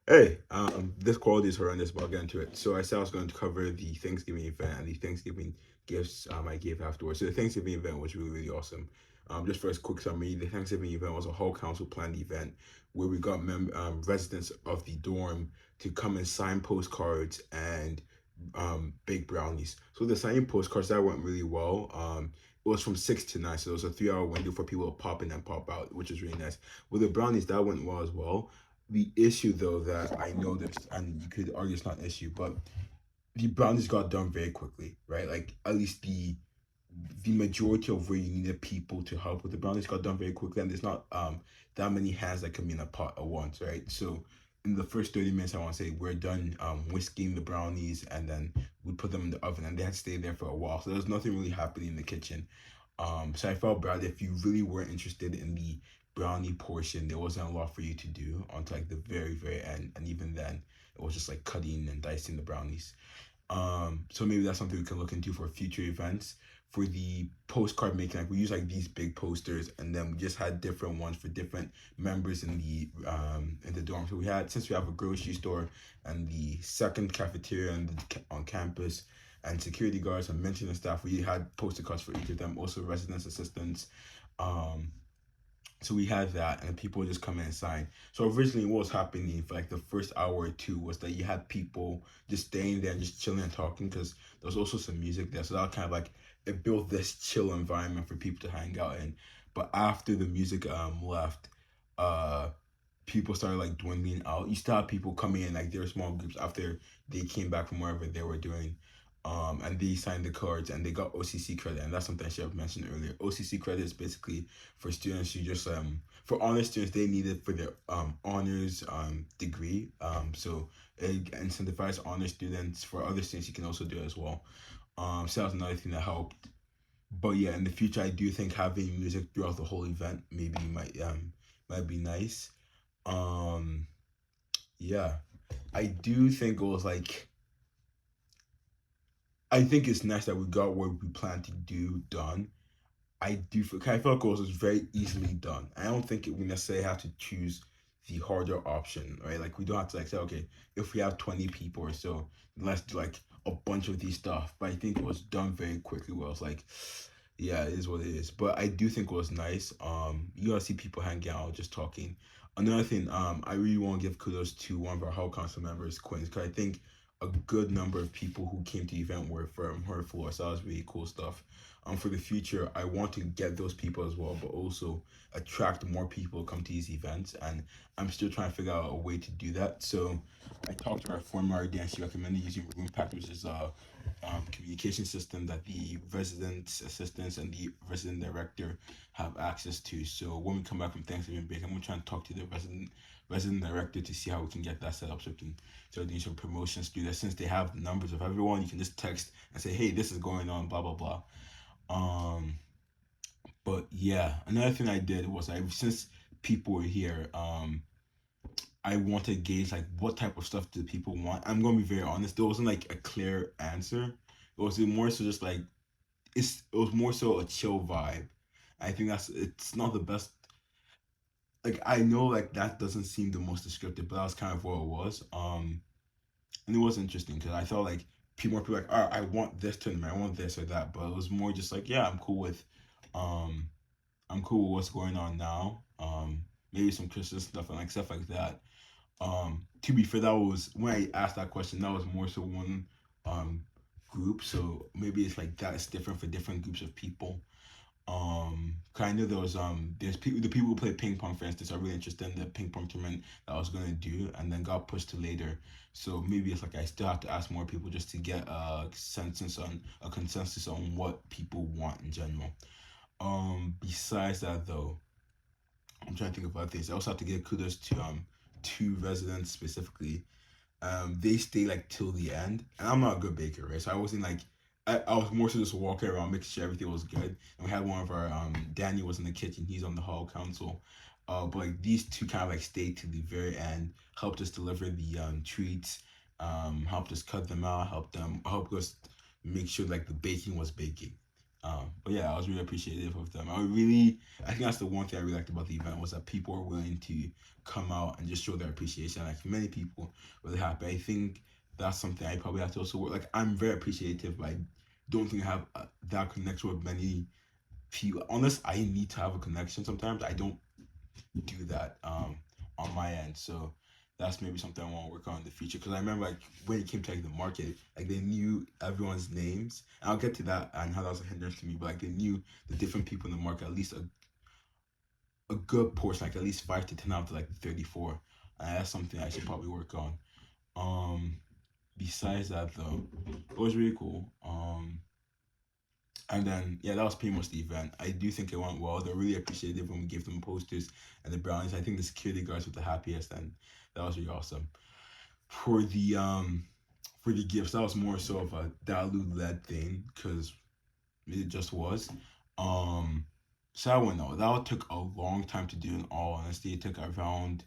Hey, this quality is horrendous, but I'll get into it. So I said I was going to cover the Thanksgiving event and the Thanksgiving gifts I gave afterwards. So the Thanksgiving event was really, really awesome. Just for a quick summary, the Thanksgiving event was a whole council planned event where we got residents of the dorm to come and sign postcards and bake brownies. So the signing postcards that went really well. It was from 6 to 9, so it was a 3 hour window for people to pop in and pop out, which was really nice. With the brownies, that went well as well. The issue though that I noticed, and you could argue it's not an issue, but the brownies got done very quickly, right? Like at least the majority of where you needed people to help with the brownies got done very quickly, and there's not that many hands that can be in a pot at once, right? So in the first 30 minutes, I want to say we're done whisking the brownies, and then we put them in the oven, and they had to stay there for a while. So there was nothing really happening in the kitchen. So I felt bad if you really weren't interested in the brownie portion, there wasn't a lot for you to do until like the very, very end. And even then, it was just like cutting and dicing the brownies. So maybe that's something we can look into for future events. For the postcard making, like we use like these big posters, and then we just had different ones for different members in the dorm. So we had, since we have a grocery store and the second cafeteria on campus, and security guards and maintenance staff, we had poster cards for each of them. Also residence assistants. Um, so we had that, and people would just come in and sign. So originally, what was happening for like the first hour or two was that you had people just staying there and just chilling and talking because there was also some music there. So that kind of like it built this chill environment for people to hang out in. But after the music left, uh, people started like dwindling out. You still have people coming in like their small groups after they came back from wherever they were doing. And they signed the cards and they got OCC credit, and that's something I should have mentioned earlier. OCC credit is basically for students who just for honor students they need it for their honors degree. So it incentivizes honor students. For other students, you can also do it as well. So that was another thing that helped. But yeah, in the future, I do think having music throughout the whole event maybe might be nice. Um, yeah, I do think it was like I think it's nice that we got what we planned to do done. I feel like it was very easily done. I don't think we necessarily have to choose the harder option, right? Like we don't have to like say, okay, if we have 20 people or so, let's do like a bunch of these stuff. But I think it was done very quickly where I was like, yeah, it is what it is. But I do think it was nice. You gotta see people hanging out, just talking. Another thing, I really want to give kudos to one of our whole council members, Quinn, because I think a good number of people who came to the event were from her floor. So that was really cool stuff. For the future, I want to get those people as well, but also attract more people to come to these events. And I'm still trying to figure out a way to do that. So I talked to our former RD and she recommended using RoomPact, which is a communication system that the resident assistants and the resident director have access to. So when we come back from Thanksgiving break, I'm gonna try and talk to the resident director to see how we can get that set up so we can start doing some promotions through that. Since they have numbers of everyone, you can just text and say, hey, this is going on, blah blah blah. Um, but yeah, another thing I did was I since people were here, I want to gauge like what type of stuff do people want. I'm gonna be very honest. There wasn't like a clear answer. It was more so just like it was more so a chill vibe. I think it's not the best. Like I know like that doesn't seem the most descriptive, but that was kind of what it was. And it was interesting because I felt like people were like, all right, I want this tournament, I want this or that, but it was more just like, yeah, um, I'm cool with what's going on now. Maybe some Christmas stuff and like stuff like that. To be fair, that was when I asked that question. That was more so one um group. So maybe it's like that. It's different for different groups of people. Kind of there was there's people the people who play ping pong for instance are really interested in the ping pong tournament that I was gonna do and then got pushed to later. So maybe it's like I still have to ask more people just to get a consensus on what people want in general. Besides that though, I'm trying to think about this. I also have to give kudos to two residents specifically. They stay like till the end, and I'm not a good baker, right? So I wasn't like I was more so just walking around making sure everything was good. And we had one of our Danny was in the kitchen. He's on the hall council. But like these two kind of like stayed to the very end, helped us deliver the treats, helped us cut them out, helped us make sure like the baking was baking. But yeah, I was really appreciative of them. I think that's the one thing I really liked about the event was that people were willing to come out and just show their appreciation. Like many people really happy. I think that's something I probably have to also work. Like I'm very appreciative, but I don't think I have that connection with many people. Unless I need to have a connection, sometimes I don't do that on my end. So that's maybe something I want to work on in the future. Because I remember like when it came to like the market, like they knew everyone's names. And I'll get to that and how that was a hindrance to me. But like they knew the different people in the market, at least a good portion, like at least 5 to 10 out of like 34. And that's something I should probably work on. Um, Besides that though, it was really cool. And then yeah, that was pretty much the event. I do think it went well. They're really appreciative when we gave them posters and the brownies. I think the security guards were the happiest, and that was really awesome. For the gifts, that was more so of a Dalu led thing because it just was. Um, so I went out. That took a long time to do. In all honesty, it took around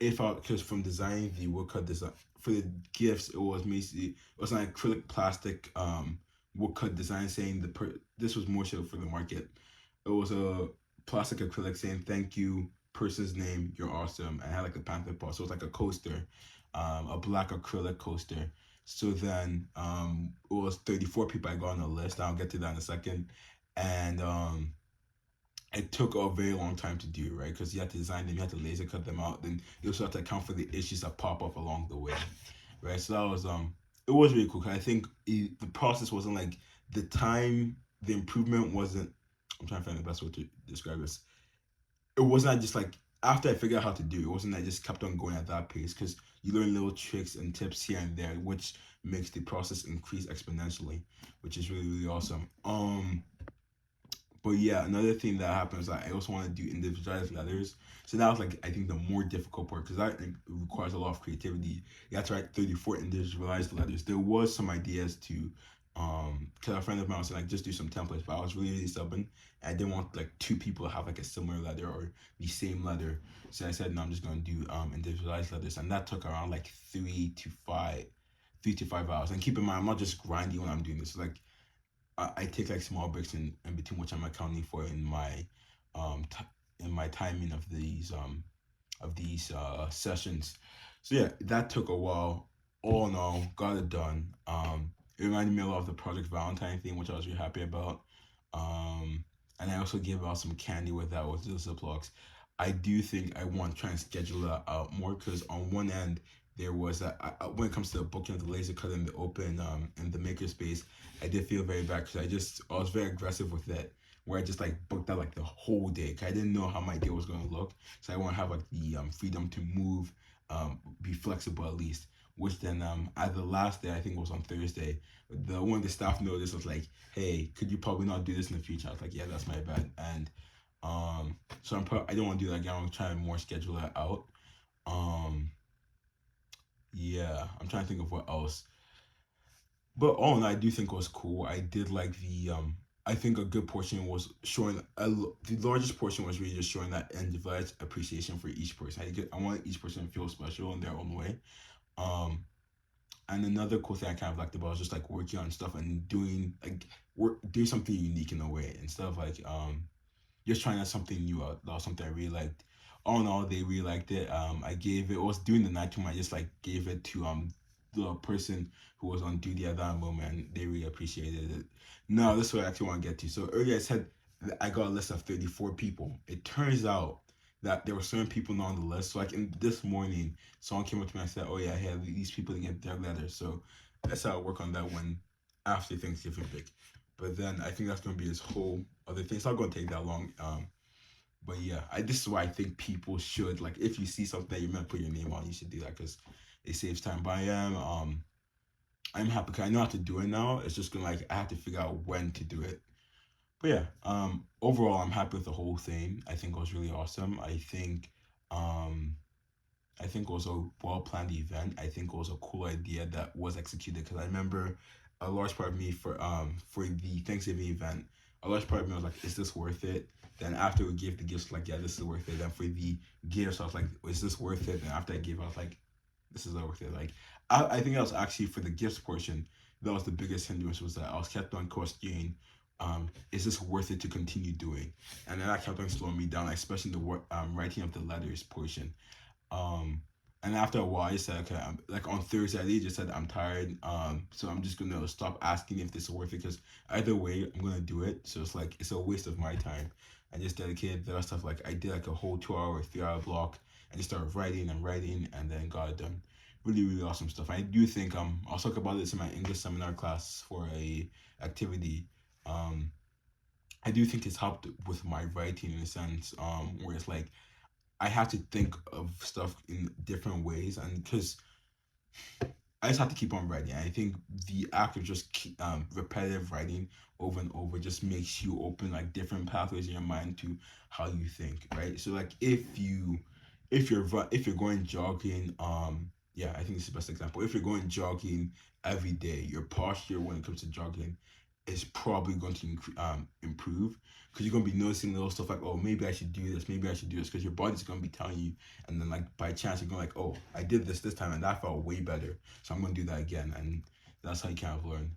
if I because from designing the woodcut design for the gifts, it was basically it was an acrylic plastic woodcut design saying this was more so for the market. It was a plastic acrylic saying thank you, person's name, you're awesome, and it had like a panther paw. So it was like a coaster, a black acrylic coaster. So then it was 34 people I got on the list. I'll get to that in a second. And it took a very long time to do, right? Because you had to design them, you had to laser cut them out, then you also have to account for the issues that pop up along the way, right? So that was it was really cool. 'Cause I think the process wasn't like the time, the improvement wasn't. I'm trying to find the best way to describe this. It wasn't just like after I figured out how to do it, it wasn't I just kept on going at that pace because you learn little tricks and tips here and there, which makes the process increase exponentially, which is really really awesome. But yeah, another thing that happens, like, I also want to do individualized letters. So that was like I think the more difficult part because that requires a lot of creativity. You have to write 34 individualized letters. There was some ideas to, because a friend of mine was like just do some templates, but I was really really stubborn. I didn't want like two people to have like a similar letter or the same letter. So I said no, I'm just gonna do individualized letters, and that took around like 3 to 5 hours. And keep in mind, I'm not just grinding when I'm doing this. Like I take like small breaks in between which I'm accounting for in my timing of these sessions. So yeah, that took a while. All in all, got it done. It reminded me a lot of the Project Valentine thing, which I was really happy about. And I also gave out some candy with that with the Ziplocs. I do think I want to try and schedule that out more because on one end there was that when it comes to the booking of the laser cut in the open in the makerspace, I did feel very bad because I was very aggressive with it where I just like booked out like the whole day. 'Cause I didn't know how my day was gonna look, so I want to have like the freedom to move, be flexible at least. Which then at the last day I think it was on Thursday, the one of the staff noticed was like, hey, could you probably not do this in the future? I was like, yeah, that's my bad. And so I don't want to do that again. I'm trying to more schedule it out. Um, yeah, I'm trying to think of what else. But all in all, I do think it was cool. I did like the. I think a good portion was showing the largest portion was really just showing that individualized appreciation for each person. I want each person to feel special in their own way. Um, and another cool thing I kind of liked about was just like working on stuff and doing something unique in a way instead of like just trying out something new out. That was something I really liked. All in all, they really liked it. I gave it. I was doing the night room. I just like gave it to the person who was on duty at that moment, and they really appreciated it. Now, this is what I actually want to get to. So earlier I said that I got a list of 34 people. It turns out that there were certain people not on the list. So like in this morning, someone came up to me and said, "Oh yeah, hey, these people didn't get their letter." So that's how I work on that one after Thanksgiving break. But then I think that's gonna be his whole other thing. It's not gonna take that long. But yeah, this is why I think people should like if you see something that you're meant to put your name on, you should do that because it saves time. But I'm happy because I know how to do it now. It's just gonna like I have to figure out when to do it. But yeah, overall I'm happy with the whole thing. I think it was really awesome. Um I think it was a well planned event. I think it was a cool idea that was executed because I remember a large part of me for the Thanksgiving event, a large part of me was like, is this worth it? Then after we gave the gifts, like, yeah, this is worth it. Then for the gifts, I was like, is this worth it? And after I gave, I was like, this is not worth it. Like, I think that was actually for the gifts portion, that was the biggest hindrance was that I was kept on questioning is this worth it to continue doing? And then that kept on slowing me down, like, especially the work writing of the letters portion. Um, and after a while, I said, okay, like on Thursday, I just said I'm tired. So I'm just gonna stop asking if this is worth it, because either way, I'm gonna do it. So it's like it's a waste of my time. I just dedicated the rest of, like, I did like a whole 2 hour, 3 hour block, and just started writing, and then got it done. Really, really awesome stuff. I do think I'll talk about this in my English seminar class for a activity. Um, I do think it's helped with my writing in a sense. Where it's like I have to think of stuff in different ways, and because I just have to keep on writing. I think the act of just repetitive writing over and over just makes you open like different pathways in your mind to how you think, right? So like if you're going jogging, yeah, I think this is the best example. If you're going jogging every day, your posture when it comes to jogging is probably going to improve, because you're going to be noticing little stuff like, oh, maybe I should do this, maybe I should do this, because your body's going to be telling you, and then like by chance you're going like, oh, I did this time and that felt way better, so I'm going to do that again, and that's how you kind of learn.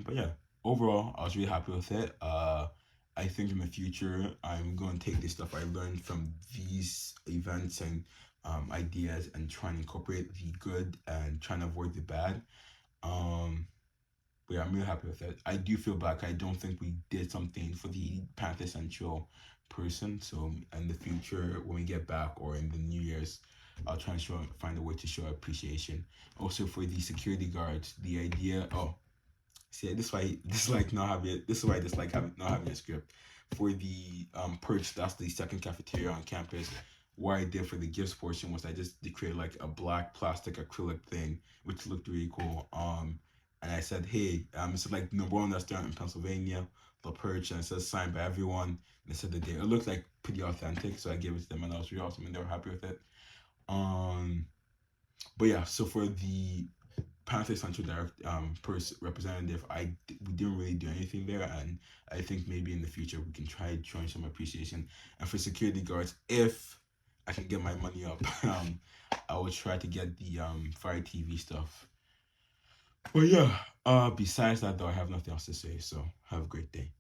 But yeah, overall I was really happy with it. I think in the future I'm going to take this stuff I learned from these events and ideas and try and incorporate the good and trying to avoid the bad. um but yeah, I'm really happy with it. I do feel back. I don't think we did something for the Panther Central person. So in the future, when we get back or in the New Year's, I'll try and find a way to show appreciation. Also for the security guards, the idea. Oh, see, this is like not having it. This is why I dislike not having a script. For the perch, that's the second cafeteria on campus. What I did for the gifts portion was I just created like a black plastic acrylic thing, which looked really cool. And I said, hey, it's like number one restaurant in Pennsylvania, the perch, and it says signed by everyone. And they said the date. It looked like pretty authentic, so I gave it to them, and that was really awesome, and they were happy with it. Um, but yeah, so for the Panther Central direct representative, we didn't really do anything there, and I think maybe in the future we can try showing some appreciation. And for security guards, if I can get my money up, I will try to get the Fire TV stuff. But yeah, besides that though, I have nothing else to say. So have a great day.